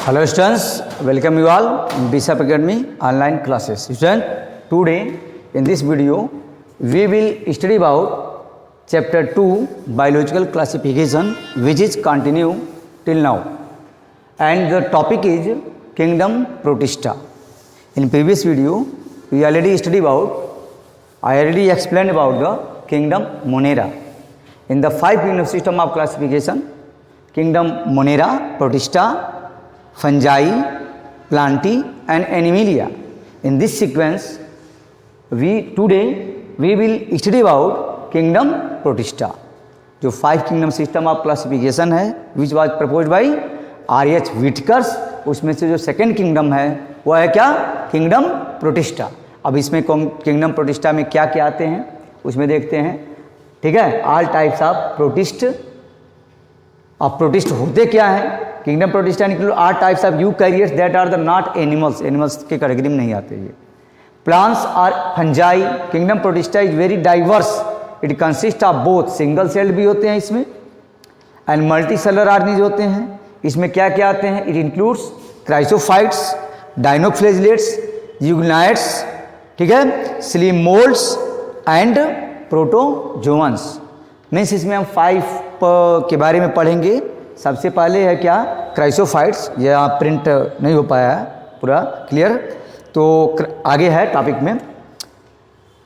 Hello students, welcome you all in Bishop Academy online classes. Students, today in this video we will study about chapter 2 biological classification which is continue till now, and the topic is kingdom Protista. In previous video we already studied about, I already explained about the kingdom Monera. In the 5 kingdom system of classification, kingdom Monera, Protista, Fungi, Plantae and Animalia. In this sequence, today we will study about kingdom Protista. जो 5 kingdom system of classification है, which was proposed by R.H. Whitakers, उसमें से जो second kingdom है वह है क्या? Kingdom protista. अब इसमें किंगडम प्रोटिस्टा में क्या क्या आते हैं उसमें देखते हैं. ठीक है, ऑल टाइप्स ऑफ प्रोटिस्ट. अब प्रोटिस्ट होते क्या है? Kingdom protista include are types of eukaryotes that are the not animals. Animals के कैटेगरी में नहीं आते ये. Plants are fungi. Kingdom protista is very diverse. It consist of both, single celled भी होते हैं इसमें एंड मल्टी सेलर ऑर्गेनिज होते हैं. इसमें क्या क्या आते हैं? इट इंक्लूड्स क्राइसोफाइट्स, डायनोफ्लेजिलेट्स, यूग्नाइट्स, ठीक है, स्लीमोल्ड्स एंड प्रोटोजोअन्स. मीन्स इसमें हम 5 के बारे में पढ़ेंगे. सबसे पहले है क्या? क्राइसोफाइट्स. ये आप प्रिंट नहीं हो पाया है पूरा क्लियर, तो आगे है टॉपिक में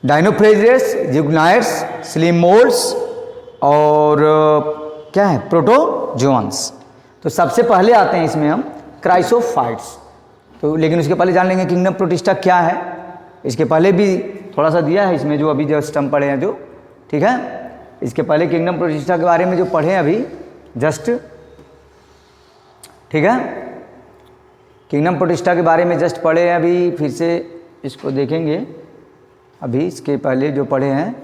डायनोफ्लेजिलेट्स, यूग्नाइट्स, स्लीमोल्ड्स और क्या है? प्रोटोजोअन्स. तो सबसे पहले आते हैं इसमें हम क्राइसोफाइट्स. तो लेकिन उसके पहले जान लेंगे किंगडम प्रोटिस्टा क्या है. इसके पहले भी थोड़ा सा दिया है इसमें, जो अभी जस्ट हम पढ़े हैं जो, ठीक है. इसके पहले किंगडम प्रोटिस्टा के बारे में जो पढ़े हैं अभी जस्ट, ठीक है, किंगडम प्रोटिस्टा के बारे में जस्ट पढ़े हैं अभी. फिर से इसको देखेंगे. अभी इसके पहले जो पढ़े हैं,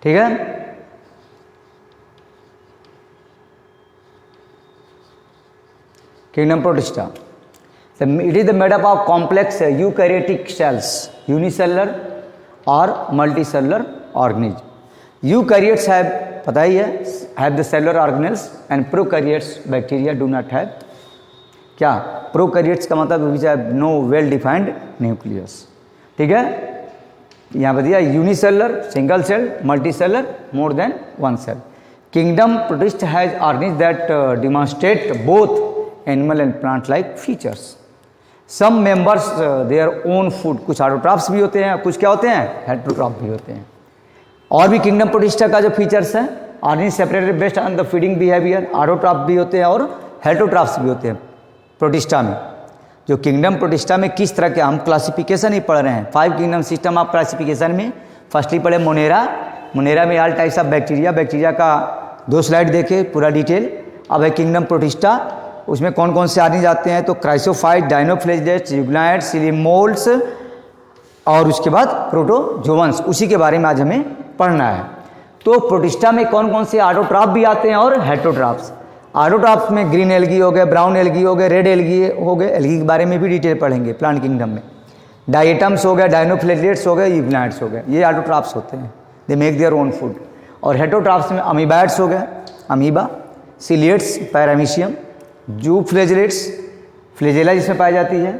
ठीक है. Kingdom Protista. It is made up of complex eukaryotic cells, unicellular or multicellular organisms. Eukaryotes have, पता ही है, have the cellular organelles and prokaryotes bacteria do not have. क्या? Prokaryotes का मतलब which have no well defined nucleus. ठीक है. यहाँ पर दिया unicellular, single cell, multicellular, more than one cell. Kingdom protista has organism that demonstrate both animal and plant like features. Some members their own food. कुछ autotrophs भी होते हैं, कुछ क्या होते हैं? हेटेरोट्रॉफ भी होते हैं. और भी किंगडम प्रोटिस्टा का जो फीचर्स है, organism separated based on the feeding behaviour. Autotroph भी होते हैं और हेटेरोट्रॉफ्स भी होते हैं प्रोटिस्टा में. जो किंगडम प्रोटिस्टा में किस तरह के हम क्लासिफिकेशन ही पढ़ रहे हैं. 5 किंगडम सिस्टम ऑफ क्लासिफिकेशन में फर्स्टली पढ़े मोनेरा. मोनेरा में all types of bacteria. Bacteria का 2 स्लाइड देखे पूरा डिटेल. अब है किंगडम प्रोटिस्टा. उसमें कौन कौन से ऑर्गेनिज आते हैं? तो क्राइसोफाइट, डायनोफ्लेजिलेट्स, यूग्नाइट्स, स्लीमोल्ड्स और उसके बाद प्रोटोजोअन्स. उसी के बारे में आज हमें पढ़ना है. तो प्रोटिस्टा में कौन कौन से ऑटोट्रॉफ भी आते हैं और हेटेरोट्रॉफ्स. ऑटोट्रॉफ्स में ग्रीन एल्गी हो गए, ब्राउन एल्गी हो गए, रेड एल्गी हो गए. एल्गी के बारे में भी डिटेल पढ़ेंगे प्लांट किंगडम में. डाइएटम्स हो गए, डायनोफ्लेजिलेट्स हो गए, यूग्नाइट्स हो गए. ये ऑटोट्रॉफ्स होते हैं. They make their own food. और हेटेरोट्रॉफ्स में अमीबाइड्स हो गए, अमीबा, सिलिएट्स, पैरामीशियम, जू फ्लेजिलेट्स, फ्लेजेला जिसमें पाई जाती है,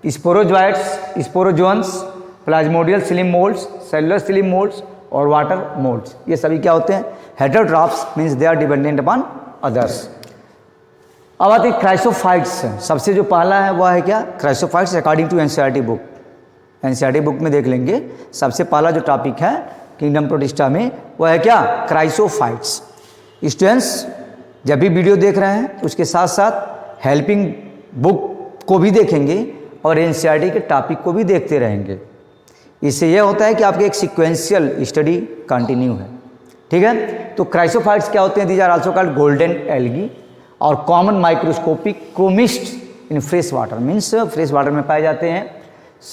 स्पोरोजोइट्स, स्पोरोजोअन्स, प्लाज्मोडियल स्लीमोल्ड्स, सेलुलर स्लीमोल्ड्स और वाटर मोल्ड्स. ये सभी क्या होते हैं? Heterotrophs. Means they are dependent upon others. अब आते हैं क्राइसोफाइट्स. सबसे जो पहला है वह है क्या? Chrysophytes according to NCERT book. NCERT book में देख लेंगे. सबसे पहला जो टॉपिक है किंगडम प्रोटिस्टा में वह है क्या? क्राइसोफाइट्स. स्टूडेंट्स जब भी वीडियो देख रहे हैं तो उसके साथ साथ हेल्पिंग बुक को भी देखेंगे और एनसीईआरटी के टॉपिक को भी देखते रहेंगे. इससे यह होता है कि आपके एक सिक्वेंशियल स्टडी कंटिन्यू है. ठीक है. तो क्राइसोफाइट्स क्या होते हैं? These are also called golden algae और common microscopic chromist in fresh water. Means fresh water में पाए जाते हैं.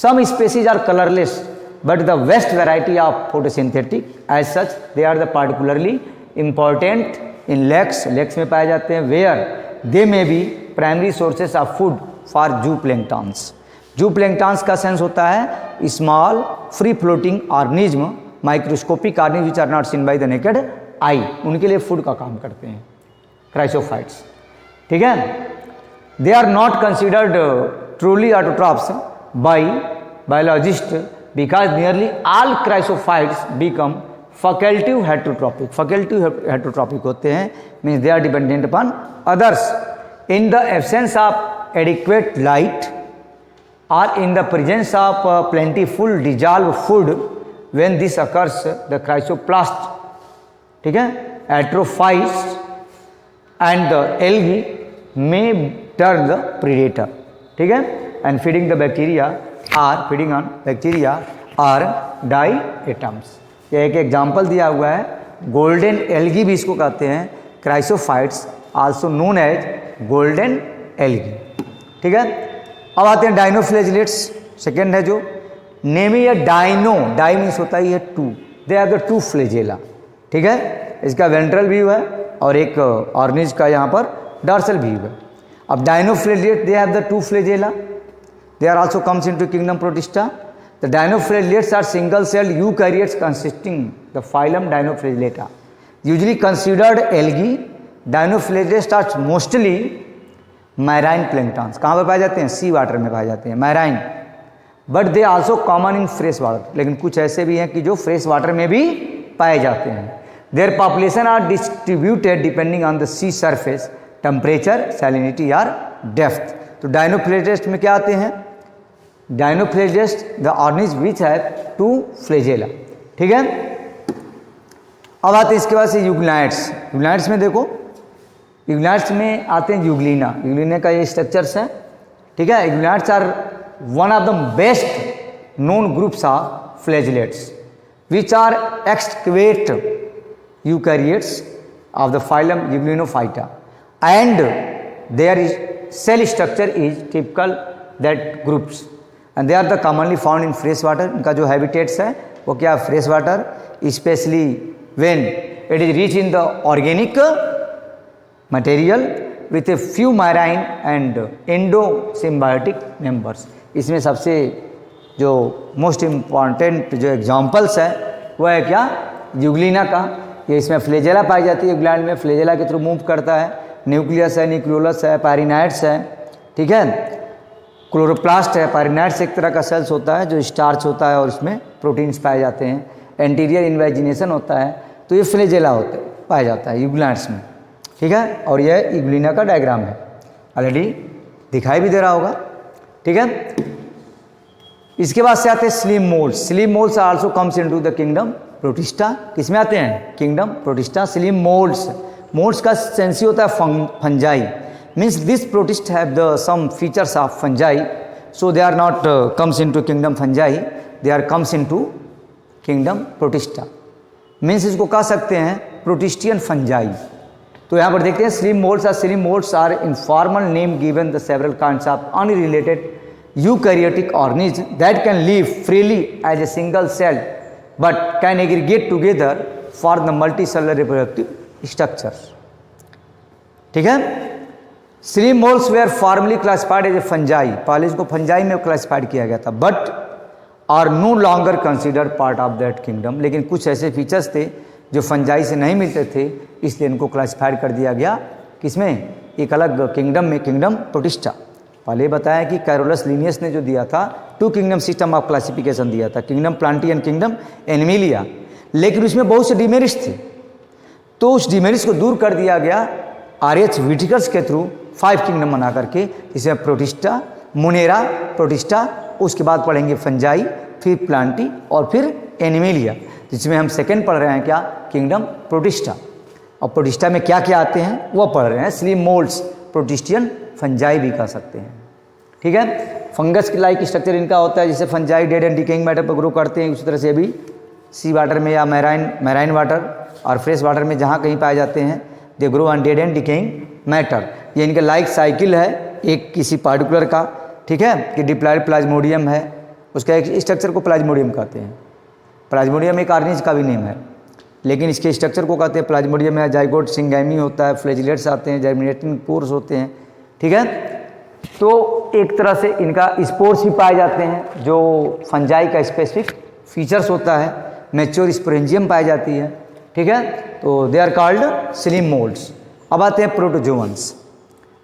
Some species are colourless but the vast variety of photosynthetic. As such they are the particularly important in lakes. Lakes में पाए जाते हैं. Where they may be primary sources of food for zooplanktons. Zooplanktons का sense होता है small free floating organism microscopic organism which are not seen by the naked eye, उनके लिए food का काम करते हैं क्राइसोफाइट्स, ठीक है। They are not considered truly autotrophs by biologist because nearly all chrysophytes become facultative heterotrophic. Facultative heterotrophic होते हैं, means they are dependent upon others in the absence of adequate light or in the presence of plentiful dissolved food. When this occurs, the chrysoplast, ठीक है, atrophies and the algae may turn the predator, ठीक है, and feeding on bacteria or die atoms. ये एक example दिया हुआ है, golden algae भी इसको कहते हैं, chrysophytes also known as golden algae, ठीक है। अब आते हैं डाइनोफ्लेजिलेट्स, सेकेंड है जो नेम है डाइनो, डाई मीन्स होता ही है two, they are the two flagella, ठीक है। इसका वेंट्रल व्यू है और एक ऑर्निज का यहाँ पर डॉर्सल व्यू है। अब dinoflagellate they have the two flagella, they are also comes into kingdom Protista. The dinoflagellates are single celled eukaryotes consisting the phylum Dinoflagellata, usually considered algae. Dinoflagellates are mostly marine planktons, कहाँ पर पाए जाते हैं, सी water में पाए जाते हैं, marine, but they also common in fresh water, लेकिन कुछ ऐसे भी हैं कि जो फ्रेश वाटर में भी पाए जाते हैं। Their population are distributed depending on the sea surface temperature, salinity or depth. तो डाइनोफ्लेजिलेट्स में क्या आते हैं, dinoflagellates the organisms which have two flagella, ठीक है। अब आते हैं इसके बाद से यूग्लिनाइट्स। यूग्लिनाइट्स में देखो, यूग्लिनाइट्स में आते हैं यूग्लिना, यूग्लिना का ये स्ट्रक्चर्स है, ठीक है। Euglenids are one of the best known groups of flagellates which are excavate eukaryotes of the phylum Euglenophyta and their cell structure is typical that groups and they are the commonly found in fresh water. इनका जो habitats है वो क्या, fresh water, specially when it is rich in the organic material with a few marine and endosymbiotic members. इसमें सबसे जो most important जो examples है वो है क्या, यूग्लिना का। ये इसमें फ्लेजेला पाई जाती है, यूग्लैंड में फ्लेजेला के थ्रू मूव करता है, न्यूक्लियस है, न्यूक्लियोलस है, पैरिनाइड्स है, ठीक है, क्लोरोप्लास्ट है। पैरिनाइड्स एक तरह का सेल्स होता है जो स्टार्च होता है और इसमें प्रोटीन्स पाए जाते हैं, एंटीरियर इन्वेजिनेशन होता है, तो ये फ्लेजेला होते पाया जाता है यूग्लैंड्स में, ठीक है। और यह यूग्लिना का डायग्राम है, ऑलरेडी दिखाई भी दे रहा होगा, ठीक है। इसके बाद से आते हैं slime moulds. Slime moulds also comes into the kingdom protista. किसमें आते हैं, kingdom protista. Slime moulds, moulds का सेंस होता है fungi, means this protist have the some features of fungi, so they are not comes into kingdom fungi, they are comes into kingdom protista, means इसको कह सकते हैं प्रोटिस्टियन fungi. तो यहाँ पर देखते हैं slime moulds are informal name given the several kinds of unrelated eukaryotic organism that can live freely as a single cell but can aggregate together for the multicellular reproductive structures, ठीक है। Slime moulds were formerly classified as a fungi, पहले इसको fungi में classified किया गया था, but are no longer considered part of that kingdom. लेकिन कुछ ऐसे फीचर्स थे जो फंजाई से नहीं मिलते थे, इसलिए इनको क्लासिफाइड कर दिया गया किसमें, एक अलग किंगडम में, किंगडम प्रोटिस्टा। पहले बताया कि कैरोलस लिनियस ने जो दिया था, two kingdom system of classification दिया था, kingdom plantae and kingdom animalia, लेकिन उसमें बहुत से डिमेरिट्स थे, तो उस डिमेरिट्स को दूर कर दिया गया आर.एच. व्हिटेकर्स के थ्रू 5 किंगडम बना करके, इसमें प्रोटिस्टा, मोनेरा, प्रोटिस्टा, उसके बाद पढ़ेंगे फंजाई, फिर प्लांटी और फिर एनिमिलिया, जिसमें हम सेकेंड पढ़ रहे हैं क्या, किंगडम प्रोटिस्टा। और प्रोटिस्टा में क्या क्या आते हैं वो पढ़ रहे हैं, स्लिम मोल्ड्स, प्रोटिस्टियन फंजाई भी कह सकते हैं, ठीक है। फंगस के लाइक स्ट्रक्चर इनका होता है, जैसे fungi dead and decaying matter पर ग्रो करते हैं, उसी तरह से भी सी वाटर में या मैराइन वाटर और फ्रेश वाटर में जहाँ कहीं पाए जाते हैं, they grow on dead and decaying matter. ये इनका लाइफ साइकिल है एक किसी पार्टिकुलर का, ठीक है, कि डिप्लॉयड प्लाज्मोडियम है, उसका एक स्ट्रक्चर को प्लाज्मोडियम कहते हैं। प्लाज्मोडियम एक ऑर्गेनिज का भी नेम है, लेकिन इसके स्ट्रक्चर को कहते हैं प्लाज्मोडियम है। जाइगोट सिंगैमी होता है, फ्लैजिलेट्स आते हैं, जर्मिनेटिंग पोर्स होते हैं, ठीक है। तो एक तरह से इनका स्पोर्स भी पाए जाते हैं, जो फंजाई का स्पेसिफिक फीचर्स होता है, मैच्योर स्पोरेंजियम पाई जाती है, ठीक है। तो they are called slime moulds. अब आते हैं protozoans.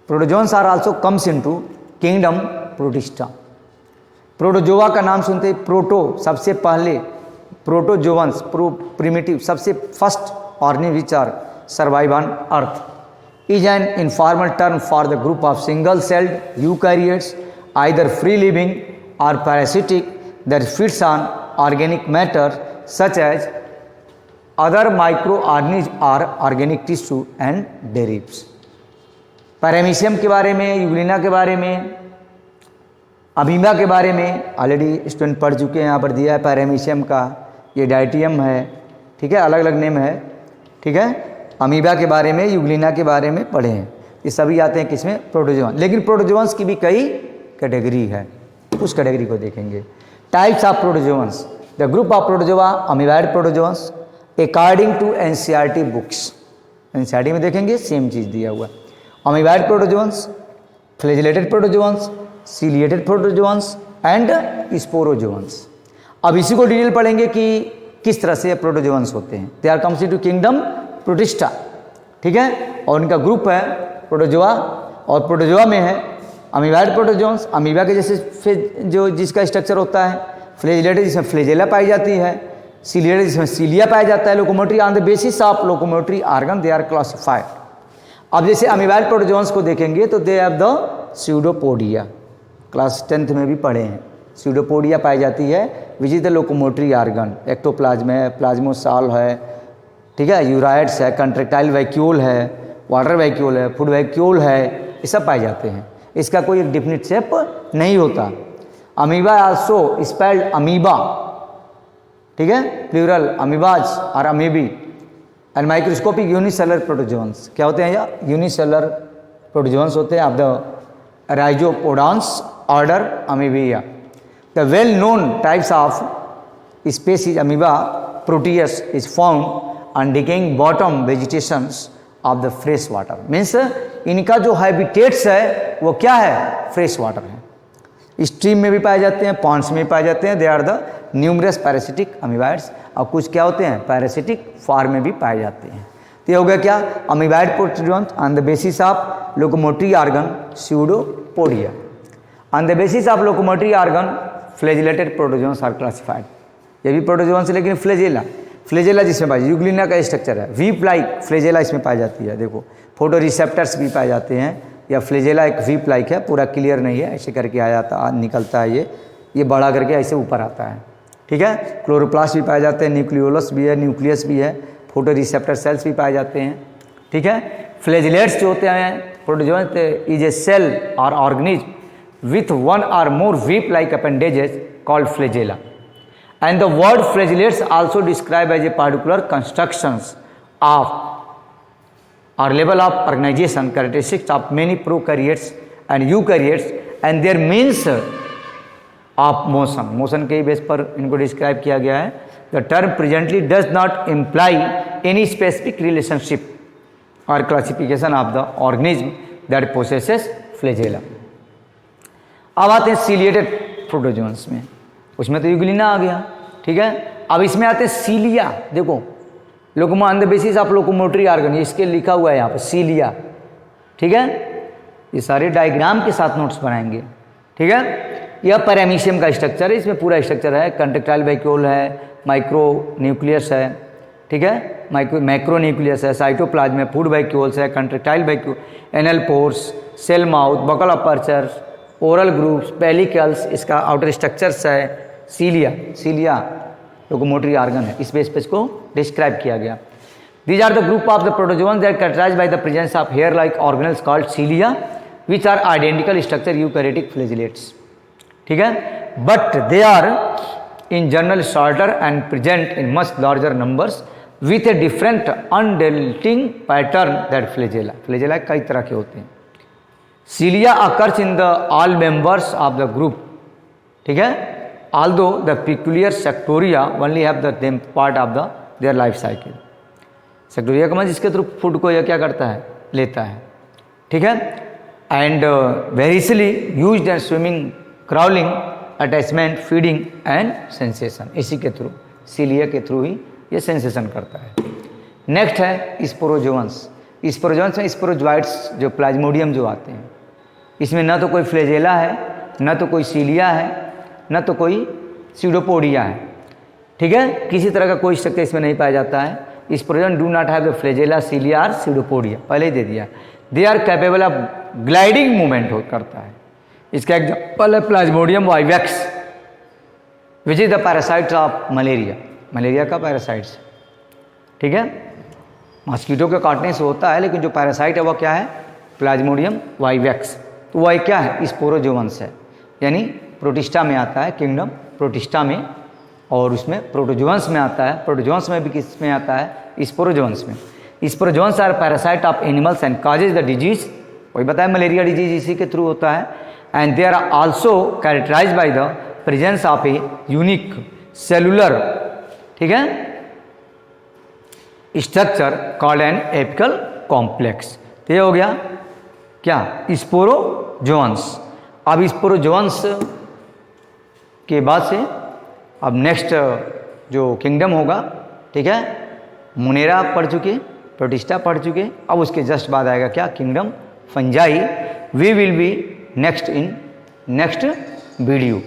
Protozoans are also comes into kingdom Protista. Protozoa का नाम सुनते ही प्रोटो सबसे पहले, प्रोटोजोअन्स प्रिमिटिव सबसे first organism which are survive on earth is an informal term for the group of single celled eukaryotes either free living और parasitic that feeds on organic matter such as other micro organism और organic tissue and debris. Paramecium के बारे में, Euglena के बारे में, amoeba के बारे में ऑलरेडी स्टूडेंट पढ़ चुके हैं। यहाँ पर दिया है पैरामीशियम का, ये डाइटियम है, ठीक है, अलग अलग नेम है, ठीक है। अमीबा के बारे में, यूग्लिना के बारे में पढ़े हैं। ये सभी आते हैं किसमें? प्रोटोजोअन। लेकिन प्रोटोजोअन्स की भी कई कैटेगरी है, उस कैटेगरी को देखेंगे। Types of protozoans. The group of protozoa amoeboid protozoans according to NCERT books. NCERT में देखेंगे सेम चीज़ दिया हुआ। Amoeboid protozoans, flagellated protozoans, ciliated protozoans and sporozoans. अब इसी को डिटेल पढ़ेंगे कि किस तरह से प्रोटोजोअन्स होते हैं। They are comes into kingdom protista, ठीक है, और उनका ग्रुप है प्रोटोजोआ। और प्रोटोजोआ में है अमीबाइड प्रोटोजोअन्स, अमीबा के जैसे जो जिसका स्ट्रक्चर होता है, फ्लैजिलेटेड जिसमें फ्लैजेला पाई जाती है, सीलिएटेड जिसमें सीलिया पाया जाता है। Locomotory on the basis of locomotory organ they are classified. अब जैसे अमीबाइड प्रोटोजोअन्स को देखेंगे तो they have the pseudopodia, class 10th में भी पढ़े हैं। स्यूडोपोडिया पाई जाती है which is the locomotory organ. Ectoplasm है, प्लाज्मोसाल है, ठीक है, यूराइड्स है, कंट्रेक्टाइल वैक्यूल है, वाटर वैक्यूल है, फूड वैक्यूल है, ये सब पाए जाते हैं। इसका कोई एक डिफिनिट शेप नहीं होता। अमीबा आल्सो स्पेल्ड अमीबा, ठीक है, प्लूरल अमीबाज और amoebae. And microscopic unicellular protozoans क्या होते हैं? या यूनिसेलर प्रोटोजोअन्स होते हैं of the rhizopodans order Amoebida. The well known types of species Amoeba proteus is found on decaying bottom vegetations of the fresh water. Means इनका जो habitats है वो क्या है? फ्रेश वाटर है। स्ट्रीम में भी पाए जाते हैं, पॉन्ड्स में भी पाए जाते हैं। They are the numerous parasitic amoeboids. और कुछ क्या होते हैं? पैरासिटिक फॉर्म में भी पाए जाते हैं। तो ये हो गया क्या? Amoeboid protozoans on the basis of locomotory organ pseudopodia. On the basis of locomotory organ flagellated protozoans are classified. ये भी प्रोटोजोअन्स लेकिन फ्लैजेला, फ्लैजेला जिसमें पाई, यूग्लिना का स्ट्रक्चर है, वीप लाइक फ्लैजेला इसमें पाई जाती है। देखो फोटो रिसेप्टर्स भी पाए जाते हैं, या फ्लैजेला एक वीप लाइक है, पूरा क्लियर नहीं है, ऐसे करके आ जाता निकलता है, ये बड़ा करके ऐसे ऊपर आता है, ठीक है। क्लोरोप्लास्ट भी पाए जाते हैं, न्यूक्लियोलस भी है, न्यूक्लियस भी है, फोटो रिसेप्टर सेल्स भी पाए जाते हैं, ठीक है। फ्लैजिलेट्स जो होते हैं प्रोटोजोअन्स इज ए सेल और ऑर्गेनिज्म विथ वन और more whip like appendages called flagella. And the word flagellates also describe as a particular constructions of or level of organization characteristics of many prokaryotes and eukaryotes and their means of motion. Motion के base पर इनको describe किया गया है। The term presently does not imply any specific relationship or classification of the organism that possesses flagella. अब आते हैं ciliated protozoans में, उसमें तो यूग्लिना आ गया, ठीक है। अब इसमें आते हैं सीलिया। देखो लोकोमो on the basis of locomotory organ, ये इसके लिखा हुआ है यहाँ पर सीलिया, ठीक है। ये सारे डायग्राम के साथ नोट्स बनाएंगे, ठीक है। यह पैरामीशियम का स्ट्रक्चर है, इसमें पूरा स्ट्रक्चर है, कंट्रेक्टाइल वैक्यूल है, माइक्रो न्यूक्लियस है, ठीक है, मैक्रो न्यूक्लियस है, साइटोप्लाज्म है, फूड वैक्यूल्स है, contractile vacuole, anal pores, cell mouth, buccal aperture, oral groups, pellicles, इसका आउटर स्ट्रक्चर्स है। सीलिया लोकोमोटरी ऑर्गन है, इस बेस पे इसको डिस्क्राइब किया गया। These are the group of the protozoans that characterized by the presence of hair like organelles called cilia which are identical structure eukaryotic flagellates, ठीक है, but they are in general shorter and present in much larger numbers with a different undulating pattern that flagella. Flagella कई तरह के होते हैं। Cilia occurs in the all members of the group, ठीक है, although the peculiar sectoria only have the them part of their life cycle. सेक्टोरिया का मतलब जिसके थ्रू फूड को यह क्या करता है? लेता है, ठीक है। And variously used and swimming, crawling, attachment, feeding and sensation, इसी के थ्रू सीलिया के थ्रू ही ये सेंसेशन करता है। नेक्स्ट है स्पोरोजोअन्स। स्पोरोजोअन्स में स्पोरोजोइट्स जो प्लाज्मोडियम जो आते हैं, इसमें ना तो कोई फ्लैजेला है, ना तो कोई सीलिया है, ना तो कोई सीडोपोडिया है। ठीक है, किसी तरह का कोई स्ट्रक्चर इसमें नहीं पाया जाता है। Sporozoans do not have the flagella, cilia और सीडोपोडिया, पहले ही दे दिया। They are capable of gliding movement करता है। इसका एग्जाम्पल है Plasmodium vivax which is the parasite of malaria, malaria का पैरासाइट्स। ठीक है, मस्कीटो के काटने से होता है, लेकिन जो पैरासाइट है वह क्या है, प्लाज्मोडियम वाइवेक्स। तो वह क्या है, स्पोरोजोअन्स है, यानी प्रोटिस्टा में आता है, किंगडम प्रोटिस्टा में, और उसमें प्रोटोजोअन्स में आता है। प्रोटोजोअन्स में भी किस में आता है, स्पोरोजोअन्स में। Sporozoans are parasite of animals and causes the disease, वही बताया मलेरिया डिजीज इसी के थ्रू होता है। And they are also characterize by the presence of a unique cellular, ठीक है, structure called an apical complex. तो ये हो गया क्या, स्पोरोजोअन्स। अब स्पोरोजोअन्स के बाद से अब नेक्स्ट जो किंगडम होगा, ठीक है, मोनेरा पढ़ चुके, प्रोटिस्टा पढ़ चुके, अब उसके जस्ट बाद आएगा क्या, kingdom fungi. We will be next in next video.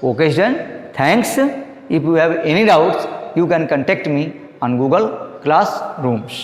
Okay student, thanks. If you have any doubts you can contact me on Google Classrooms.